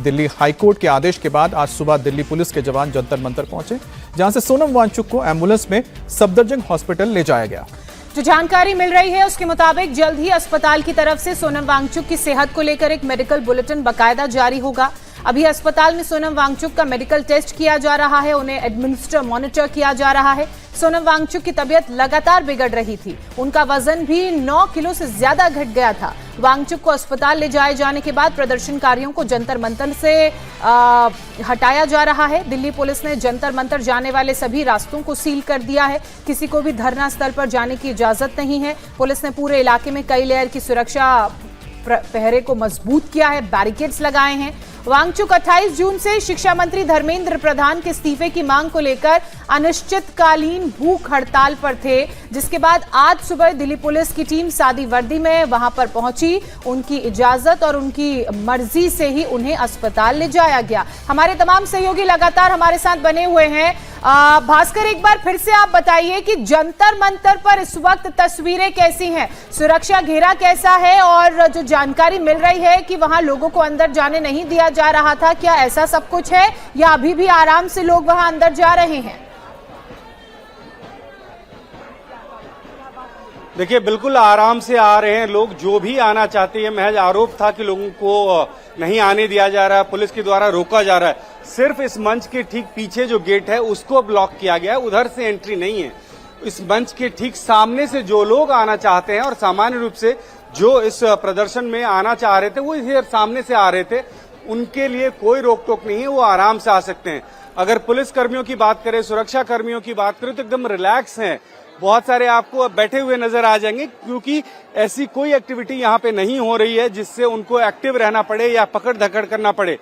Delhi high court के आदेश के बाद आज सुबह दिल्ली पुलिस के जवान जंतर मंतर पहुंचे, जहां से सोनम वांगचुक को एम्बुलेंस में सफदरजंग हॉस्पिटल ले जाया गया। जो जानकारी मिल रही है उसके मुताबिक जल्द ही अस्पताल की तरफ से सोनम वांगचुक की सेहत को लेकर एक मेडिकल बुलेटिन बाकायदा जारी होगा। अभी अस्पताल में सोनम वांगचुक का मेडिकल टेस्ट किया जा रहा है, उन्हें मॉनिटर किया जा रहा है। सोनम वांगचुक की तबीयत लगातार बिगड़ रही थी, उनका वजन भी 9 किलो से ज्यादा घट गया था। वांगचुक को अस्पताल ले जाए जाने के बाद प्रदर्शनकारियों को जंतर मंतर से हटाया जा रहा है। दिल्ली पुलिस ने जंतर मंतर जाने वाले सभी रास्तों को सील कर दिया है, किसी को भी धरना स्थल पर जाने की इजाजत नहीं है। पुलिस ने पूरे इलाके में कई लेयर की सुरक्षा पहरे को मजबूत किया है, बैरिकेड्स लगाए हैं। वांगचुक 28 जून से शिक्षा मंत्री धर्मेंद्र प्रधान के इस्तीफे की मांग को लेकर अनिश्चितकालीन भूख हड़ताल पर थे, जिसके बाद आज सुबह दिल्ली पुलिस की टीम सादी वर्दी में वहां पर पहुंची। उनकी इजाजत और उनकी मर्जी से ही उन्हें अस्पताल ले जाया गया। हमारे तमाम सहयोगी लगातार हमारे साथ बने हुए हैं। भास्कर, एक बार फिर से आप बताइए कि जंतर मंतर पर इस वक्त तस्वीरें कैसी हैं, सुरक्षा घेरा कैसा है, और जो जानकारी मिल रही है कि वहां लोगों को अंदर जाने नहीं दिया जा रहा था, क्या ऐसा सब कुछ है या अभी भी आराम से लोग वहां अंदर जा रहे हैं? देखिए, बिल्कुल आराम से आ रहे हैं लोग, जो भी आना चाहते हैं। महज आरोप था कि लोगों को नहीं आने दिया जा रहा है, पुलिस के द्वारा रोका जा रहा है। सिर्फ इस मंच के ठीक पीछे जो गेट है उसको ब्लॉक किया गया है, उधर से एंट्री नहीं है। इस मंच के ठीक सामने से जो लोग आना चाहते हैं और सामान्य रूप से जो इस प्रदर्शन में आना चाह रहे थे वो इधर सामने से आ रहे थे, उनके लिए कोई रोक टोक नहीं है, वो आराम से आ सकते हैं। अगर पुलिस कर्मियों की बात करें, सुरक्षा कर्मियों की बात करें तो एकदम रिलैक्स हैं। बहुत सारे आपको बैठे हुए नजर आ जाएंगे, क्योंकि ऐसी कोई एक्टिविटी यहाँ पे नहीं हो रही है जिससे उनको एक्टिव रहना पड़े या पकड़ धकड़ करना पड़े।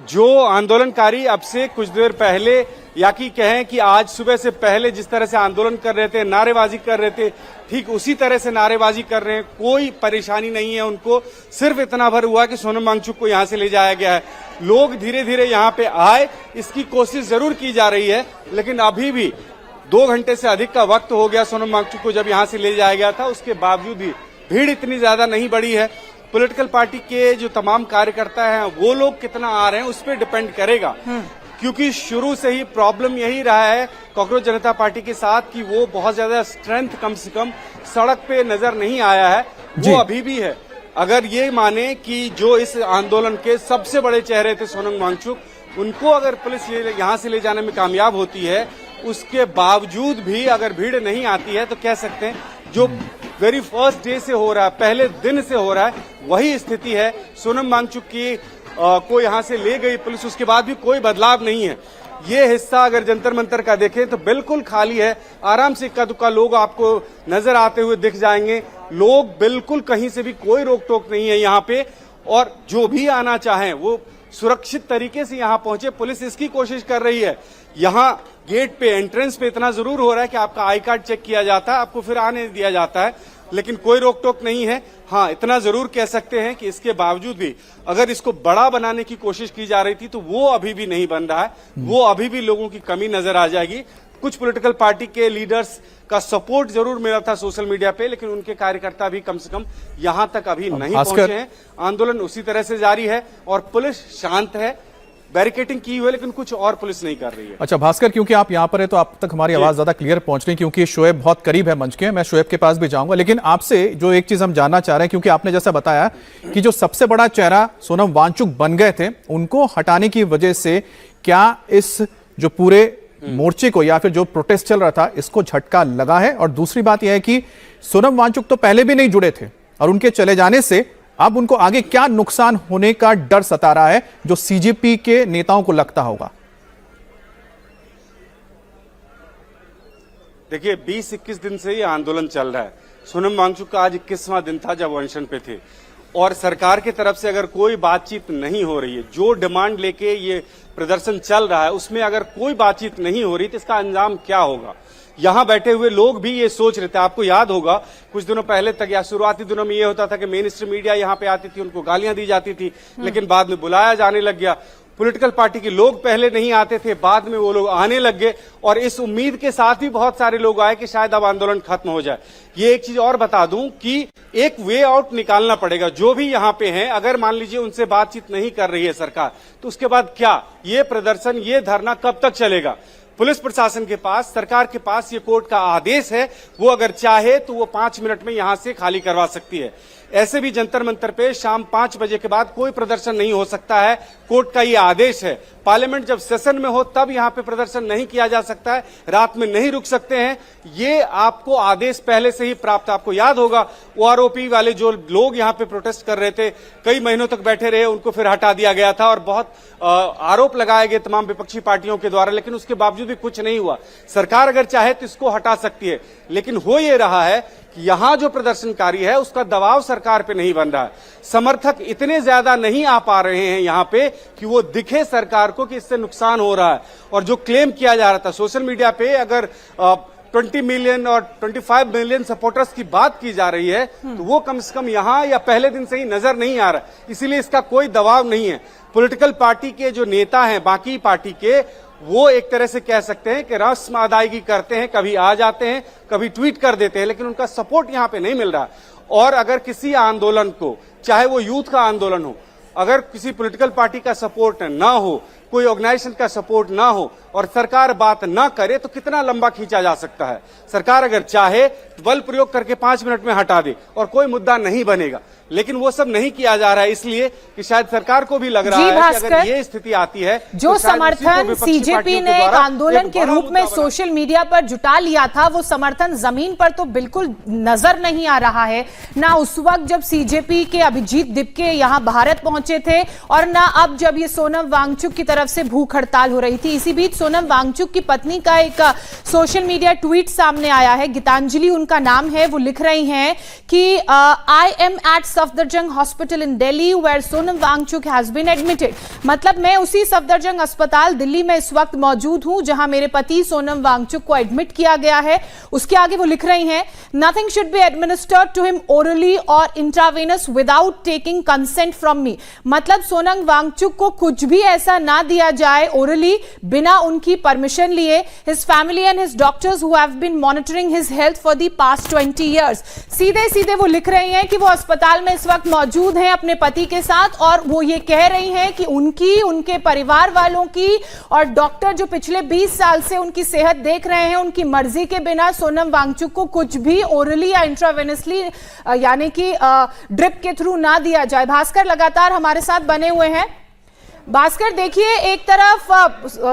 जो आंदोलनकारी अब से कुछ देर पहले या कि कहें कि आज सुबह से पहले जिस तरह से आंदोलन कर रहे थे, नारेबाजी कर रहे थे, ठीक उसी तरह से नारेबाजी कर रहे हैं। कोई परेशानी नहीं है उनको, सिर्फ इतना भर हुआ कि सोनम वांगचुक को यहाँ से ले जाया गया है। लोग धीरे धीरे यहाँ पे आए, इसकी कोशिश जरूर की जा रही है, लेकिन अभी भी 2 घंटे से अधिक का वक्त हो गया सोनम वांगचुक को जब यहाँ से ले जाया गया था। उसके बावजूद भी भीड़ इतनी ज्यादा नहीं बढ़ी है। पॉलिटिकल पार्टी के जो तमाम कार्यकर्ता हैं वो लोग कितना आ रहे हैं उस पर डिपेंड करेगा, क्योंकि शुरू से ही प्रॉब्लम यही रहा है कॉकरोच जनता पार्टी के साथ कि वो बहुत ज्यादा स्ट्रेंथ कम से कम सड़क पे नजर नहीं आया है, वो अभी भी है। अगर ये माने कि जो इस आंदोलन के सबसे बड़े चेहरे थे सोनम वांगचुक, उनको अगर पुलिस यहाँ से ले जाने में कामयाब होती है, उसके बावजूद भी अगर भीड़ नहीं आती है तो कह सकते हैं जो वेरी फर्स्ट डे से हो रहा है, पहले दिन से हो रहा है, वही स्थिति है। सोनम वांगचुक की को यहाँ से ले गई पुलिस, उसके बाद भी कोई बदलाव नहीं है। ये हिस्सा अगर जंतर मंतर का देखें तो बिल्कुल खाली है, आराम से इक्का दुक्का लोग आपको नजर आते हुए दिख जाएंगे। लोग बिल्कुल कहीं से भी कोई रोक टोक नहीं है यहाँ पे, और जो भी आना चाहें वो सुरक्षित तरीके से यहाँ पहुंचे। पुलिस इसकी कोशिश कर रही है। यहाँ गेट पे, एंट्रेंस पे इतना जरूर हो रहा है कि आपका आई कार्ड चेक किया जाता है, आपको फिर आने दिया जाता है, लेकिन कोई रोक टोक नहीं है। हाँ, इतना जरूर कह सकते हैं कि इसके बावजूद भी अगर इसको बड़ा बनाने की कोशिश की जा रही थी तो वो अभी भी नहीं बन रहा है, वो अभी भी लोगों की कमी नजर आ जाएगी। कुछ पॉलिटिकल पार्टी के लीडर्स का सपोर्ट जरूर मिला था सोशल मीडिया पे, लेकिन उनके कार्यकर्ता भी कम से कम यहां तक अभी नहीं पहुंचे हैं। आंदोलन उसी तरह से जारी है और पुलिस शांत है, बैरिकेडिंग की हुई है, लेकिन कुछ और पुलिस नहीं कर रही है। अच्छा भास्कर, क्योंकि आप यहाँ पर है तो आप तक हमारी आवाज ज्यादा क्लियर पहुंच रही है, क्योंकि शोएब बहुत करीब है मंच के, मैं शोएब के पास भी जाऊंगा। लेकिन आपसे जो एक चीज हम जानना चाह रहे हैं, क्योंकि आपने जैसा बताया कि जो सबसे बड़ा चेहरा सोनम वांगचुक बन गए थे, उनको हटाने की वजह से क्या इस जो पूरे मोर्चे को या फिर जो प्रोटेस्ट चल रहा था इसको झटका लगा है? और दूसरी बात यह है कि सोनम वांगचुक तो पहले भी नहीं जुड़े थे और उनके चले जाने से अब उनको आगे क्या नुकसान होने का डर सता रहा है जो सीजेपी के नेताओं को लगता होगा? देखिए, 20-21 दिन से ये आंदोलन चल रहा है। सोनम वांगचुक का आज 21वां दिन था जब अनशन पे थे, और सरकार की तरफ से अगर कोई बातचीत नहीं हो रही है, जो डिमांड लेके ये प्रदर्शन चल रहा है उसमें अगर कोई बातचीत नहीं हो रही तो इसका अंजाम क्या होगा? यहाँ बैठे हुए लोग भी ये सोच रहे थे। आपको याद होगा कुछ दिनों पहले तक या शुरुआती दिनों में ये होता था कि मेन स्ट्रीम मीडिया यहाँ पे आती थी, उनको गालियां दी जाती थी, लेकिन बाद में बुलाया जाने लग गया। पॉलिटिकल पार्टी के लोग पहले नहीं आते थे, बाद में वो लोग आने लग गए और इस उम्मीद के साथ भी बहुत सारे लोग आए कि शायद अब आंदोलन खत्म हो जाए। ये एक चीज और बता दूं कि एक वे आउट निकालना पड़ेगा। जो भी यहां पे हैं, अगर मान लीजिए उनसे बातचीत नहीं कर रही है सरकार, तो उसके बाद क्या ये प्रदर्शन, ये धरना कब तक चलेगा? पुलिस प्रशासन के पास, सरकार के पास ये कोर्ट का आदेश है, वो अगर चाहे तो वो 5 मिनट में यहां से खाली करवा सकती है। ऐसे भी जंतर मंतर पे शाम 5 बजे के बाद कोई प्रदर्शन नहीं हो सकता है, कोर्ट का ये आदेश है। पार्लियामेंट जब सेशन में हो तब यहां पे प्रदर्शन नहीं किया जा सकता है, रात में नहीं रुक सकते हैं। ये आपको आदेश पहले से ही प्राप्त। आपको याद होगा ओआरओपी वाले जो लोग यहां पे प्रोटेस्ट कर रहे थे, कई महीनों तक बैठे रहे, उनको फिर हटा दिया गया था और बहुत आरोप लगाए गए तमाम विपक्षी पार्टियों के द्वारा, लेकिन उसके बावजूद भी कुछ नहीं हुआ। सरकार अगर चाहे तो इसको हटा सकती है, लेकिन हो ये रहा है कि यहां जो प्रदर्शनकारी है उसका दबाव सरकार पे नहीं बन रहा है। समर्थक इतने ज्यादा नहीं आ पा रहे हैं यहां पे कि वो दिखे सरकार को कि इससे नुकसान हो रहा है। और जो क्लेम किया जा रहा था सोशल मीडिया पे, अगर 20 मिलियन और 25 मिलियन सपोर्टर्स की बात की जा रही है, तो वो कम से कम यहां या पहले दिन से ही नजर नहीं आ रहा, इसीलिए इसका कोई दबाव नहीं है। पॉलिटिकल पार्टी के जो नेता हैं बाकी पार्टी के, वो एक तरह से कह सकते हैं कि रस्म अदायगी करते हैं, कभी आ जाते हैं, कभी ट्वीट कर देते हैं, लेकिन उनका सपोर्ट यहां पे नहीं मिल रहा। और अगर किसी आंदोलन को, चाहे वो यूथ का आंदोलन हो, अगर किसी पॉलिटिकल पार्टी का सपोर्ट ना हो, कोई ऑर्गेनाइजेशन का सपोर्ट ना हो और सरकार बात ना करे, तो कितना लंबा खींचा जा सकता है? सरकार अगर चाहे तो बल प्रयोग करके 5 मिनट में हटा दे और कोई मुद्दा नहीं बनेगा, लेकिन वो सब नहीं किया जा रहा है, इसलिए कि शायद सरकार को भी लग रहा है कि अगर ये स्थिति आती है, जो समर्थन सीजेपी ने एक आंदोलन के रूप में सोशल मीडिया पर जुटा लिया था, वो समर्थन जमीन पर तो बिल्कुल नजर नहीं आ रहा है। ना उस वक्त जब सीजेपी के अभिजीत दिपके यहां भारत पहुंचे थे, और ना अब जब ये सोनम वांगचुक की तरफ से भूख हड़ताल हो रही थी। इसी बीच सोनम वांगचुक की पत्नी का एक सोशल मीडिया ट्वीट सामने आया है, गीतांजलि उनका नाम है। वो लिख रही हैं कि I am at Safdarjung hospital in Delhi where Sonam Wangchuk has been admitted. मतलब मैं उसी सफदरजंग अस्पताल दिल्ली में इस वक्त मौजूद हूं जहां मेरे पति सोनम वांगचुक को एडमिट किया गया है। उसके आगे वो लिख रही हैं, nothing should be administered to him orally और intravenous without taking consent from me. मतलब सोनम वांगचुक को कुछ भी ऐसा ना दिया जाए ओरली बिना उनकी परमिशन लिए। His family and his doctors who have been monitoring his health for the past 20 years. सीधे सीधे वो लिख रही हैं कि वो अस्पताल में इस वक्त मौजूद हैं अपने पति के साथ, और वो ये कह रही हैं कि उनकी, उनके परिवार वालों की और डॉक्टर जो पिछले 20 साल से उनकी सेहत देख रहे हैं, उनकी मर्जी के बिना सोनम वांगचुक को कुछ भी ओरली या इंट्रावेनसली यानी कि ड्रिप के थ्रू ना दिया जाए। भास्कर लगातार हमारे साथ बने हुए हैं। भास्कर, देखिए, एक तरफ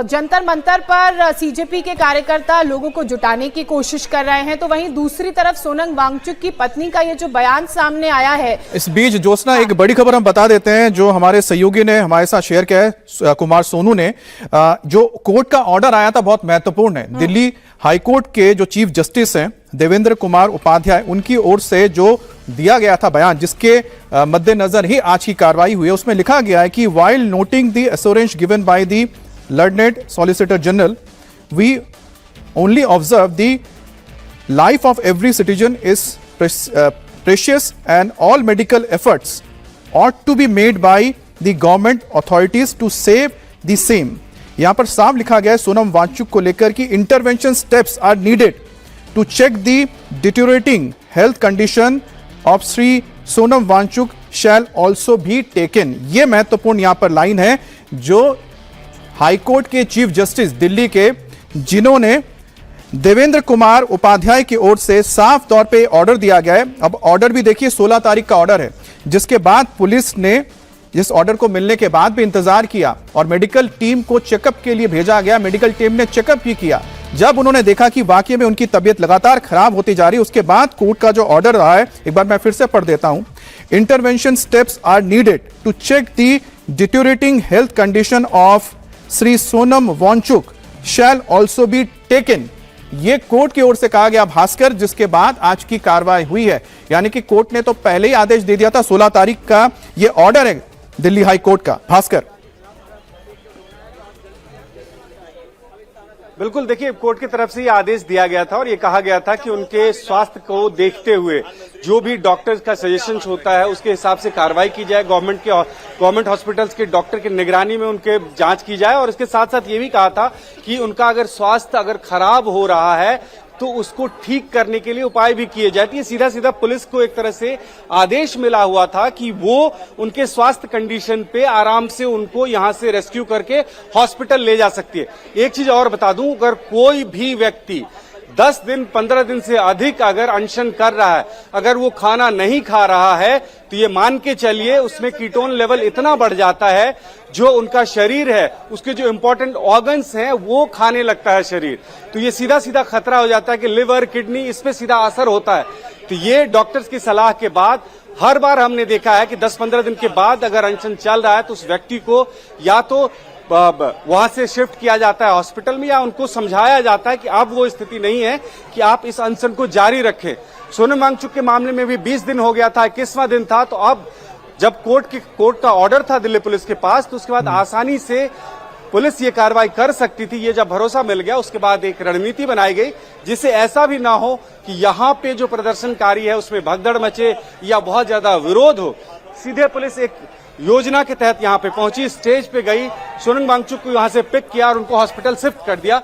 जंतर मंतर पर सीजेपी के कार्यकर्ता लोगों को जुटाने की कोशिश कर रहे हैं, तो वहीं दूसरी तरफ सोनम वांगचुक की पत्नी का ये जो बयान सामने आया है। इस बीच ज्योत्सना, एक बड़ी खबर हम बता देते हैं जो हमारे सहयोगी ने हमारे साथ शेयर किया है, कुमार सोनू ने। जो कोर्ट का ऑर्डर आया था बहुत महत्वपूर्ण है। दिल्ली हाईकोर्ट के जो चीफ जस्टिस हैं देवेंद्र कुमार उपाध्याय, उनकी ओर से जो दिया गया था बयान, जिसके मद्देनजर ही आज की कार्रवाई हुई है, उसमें लिखा गया है कि while noting the assurance given by the learned solicitor general, we only observe the life of every citizen is precious and all medical efforts ought to be made by the government authorities to save the same। यहां पर साफ लिखा गया है सोनम वांगचुक को लेकर कि intervention steps are needed to check the deteriorating health condition of Shri Sonam Wangchuk shall also be taken. यह महत्वपूर्ण यहां पर लाइन है जो हाईकोर्ट के चीफ जस्टिस दिल्ली के, जिन्होंने देवेंद्र कुमार उपाध्याय की ओर से साफ तौर पे ऑर्डर दिया गया है। अब ऑर्डर भी देखिए 16 तारीख का ऑर्डर है, जिसके बाद पुलिस ने इस ऑर्डर को मिलने के बाद भी इंतजार किया और मेडिकल टीम को चेकअप के लिए भेजा गया। मेडिकल टीम ने चेकअप भी किया। जब उन्होंने देखा कि वाकई में उनकी तबीयत लगातार खराब होती जा रही है, उसके बाद कोर्ट का जो ऑर्डर रहा है, एक बार मैं फिर से पढ़ देता हूं। Intervention steps are needed to check the deteriorating health condition of Shri Sonam Wangchuk shall also be taken. ये कोर्ट की ओर से कहा गया भास्कर, जिसके बाद आज की कार्रवाई हुई है। यानी कि कोर्ट ने तो पहले ही आदेश दे दिया था, 16 तारीख का ये ऑर्डर है दिल्ली हाई कोर्ट का। भास्कर, बिल्कुल, देखिए कोर्ट की तरफ से ये आदेश दिया गया था और ये कहा गया था कि उनके स्वास्थ्य को देखते हुए जो भी डॉक्टर्स का सजेशन होता है उसके हिसाब से कार्रवाई की जाए। गवर्नमेंट हॉस्पिटल्स के डॉक्टर की निगरानी में उनके जांच की जाए और इसके साथ साथ ये भी कहा था कि उनका अगर स्वास्थ्य अगर खराब हो रहा है तो उसको ठीक करने के लिए उपाय भी किए जाते हैं। सीधा सीधा पुलिस को एक तरह से आदेश मिला हुआ था कि वो उनके स्वास्थ्य कंडीशन पे आराम से उनको यहां से रेस्क्यू करके हॉस्पिटल ले जा सकती है। एक चीज और बता दूं, अगर कोई भी व्यक्ति 10 दिन 15 दिन से अधिक अगर अनशन कर रहा है, अगर वो खाना नहीं खा रहा है, तो ये मान के चलिए उसमें कीटोन लेवल इतना बढ़ जाता है, जो उनका शरीर है उसके जो इंपॉर्टेंट ऑर्गन्स हैं वो खाने लगता है शरीर। तो ये सीधा सीधा खतरा हो जाता है कि लिवर, किडनी, इस पे सीधा असर होता है। तो ये डॉक्टर्स की सलाह के बाद हर बार हमने देखा है कि 10-15 दिन के बाद अगर अनशन चल रहा है तो उस व्यक्ति को या तो वहां से शिफ्ट किया जाता है हॉस्पिटल में, या उनको समझाया जाता है कि अब वो स्थिति नहीं है कि आप इस अनशन को जारी रखें। सोनम वांगचुक के मामले में भी 20 दिन हो गया था, 21वां दिन था, तो अब जब कोर्ट का ऑर्डर था दिल्ली पुलिस के पास, तो उसके बाद आसानी से पुलिस ये कार्रवाई कर सकती थी। ये जब भरोसा मिल गया उसके बाद एक रणनीति बनाई गई जिससे ऐसा भी ना हो कि यहाँ पे जो प्रदर्शनकारी है उसमें भगदड़ मचे या बहुत ज्यादा विरोध हो। सीधे पुलिस एक योजना के तहत यहाँ पे पहुंची, स्टेज पे गई, सोनम वांगचुक को यहाँ से पिक किया और उनको हॉस्पिटल शिफ्ट कर दिया।